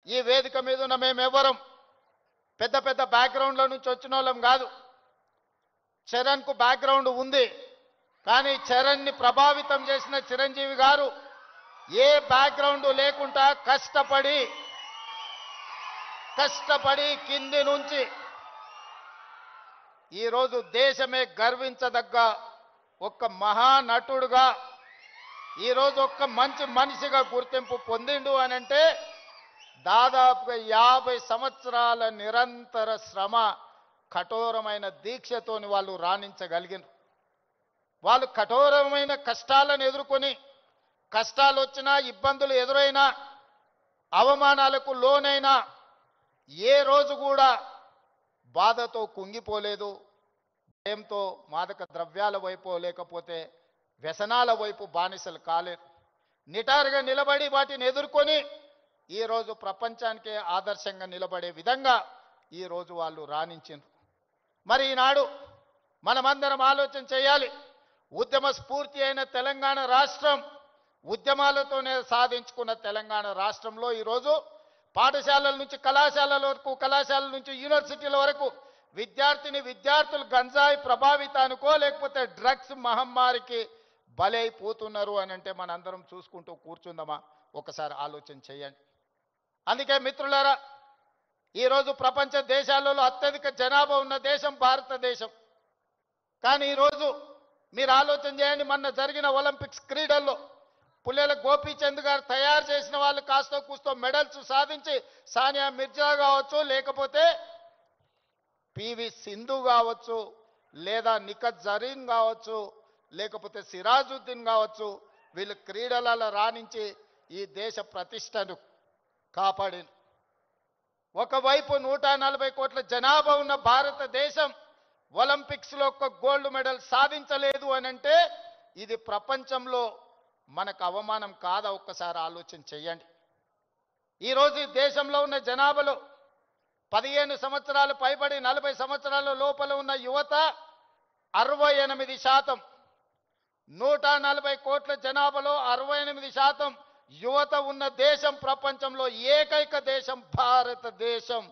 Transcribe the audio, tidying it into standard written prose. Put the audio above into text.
ఈ వేదిక మీద ఉన్న మేమెవ్వరం పెద్ద పెద్ద బ్యాక్గ్రౌండ్ల నుంచి వచ్చిన వాళ్ళం కాదు. చరణ్కు బ్యాక్గ్రౌండ్ ఉంది, కానీ చరణ్ని ప్రభావితం చేసిన చిరంజీవి గారు ఏ బ్యాక్గ్రౌండ్ లేకుండా కష్టపడి కింది నుంచి ఈరోజు దేశమే గర్వించదగ్గ ఒక మహానటుడుగా ఈరోజు ఒక మంచి మనిషిగా గుర్తింపు పొందిండు అని అంటే దాదాపుగా 50 సంవత్సరాల నిరంతర శ్రమ, కఠోరమైన దీక్షతోని వాళ్ళు రాణించగలిగినారు. వాళ్ళు కఠోరమైన కష్టాలను ఎదుర్కొని, కష్టాలు వచ్చినా, ఇబ్బందులు ఎదురైనా, అవమానాలకు లోనైనా ఏ రోజు కూడా బాధతో కుంగిపోలేదు. భయంతో మాదక ద్రవ్యాల వైపు లేకపోతే వ్యసనాల వైపు బానిసలు కాలేదు. నిటారుగా నిలబడి వాటిని ఎదుర్కొని ఈరోజు ప్రపంచానికే ఆదర్శంగా నిలబడే విధంగా ఈరోజు వాళ్ళు రాణించారు. మరి ఈనాడు మనమందరం ఆలోచన చేయాలి. ఉద్యమ స్ఫూర్తి అయిన తెలంగాణ రాష్ట్రం, ఉద్యమాలతోనే సాధించుకున్న తెలంగాణ రాష్ట్రంలో ఈరోజు పాఠశాలల నుంచి కళాశాలల వరకు, కళాశాలల నుంచి యూనివర్సిటీల వరకు విద్యార్థులు గంజాయి ప్రభావితానికో లేకపోతే డ్రగ్స్ మహమ్మారికి బలైపోతున్నారు అని అంటే మనందరం చూసుకుంటూ కూర్చుందామా? ఒకసారి ఆలోచన చేయండి. అందుకే మిత్రులారా, ఈరోజు ప్రపంచ దేశాలలో అత్యధిక జనాభా ఉన్న దేశం భారతదేశం. కానీ ఈరోజు మీరు ఆలోచన చేయండి, మొన్న జరిగిన ఒలింపిక్స్ క్రీడల్లో పుల్లెల గోపీచంద్ గారు తయారు చేసిన వాళ్ళు కాస్తో కూస్తో మెడల్స్ సాధించి, సానియా మిర్జా కావచ్చు, లేకపోతే పివి సింధు కావచ్చు, లేదా నిఖత్ జరీన్ కావచ్చు, లేకపోతే సిరాజుద్దీన్ కావచ్చు, వీళ్ళు క్రీడలలో రాణించి ఈ దేశ ప్రతిష్టను కాపాడింది. ఒకవైపు 140 కోట్ల జనాభా ఉన్న భారతదేశం ఒలింపిక్స్లో ఒక్క గోల్డ్ మెడల్ సాధించలేదు అని అంటే ఇది ప్రపంచంలో మనకు అవమానం కాదా? ఒక్కసారి ఆలోచన చేయండి. ఈరోజు ఈ దేశంలో ఉన్న జనాభాలో 15 సంవత్సరాలు పైబడి 40 సంవత్సరాల లోపల ఉన్న యువత 68%. 140 కోట్ల జనాభాలో 68% యువత ఉన్న దేశం ప్రపంచంలో ఏకైక దేశం భారతదేశం.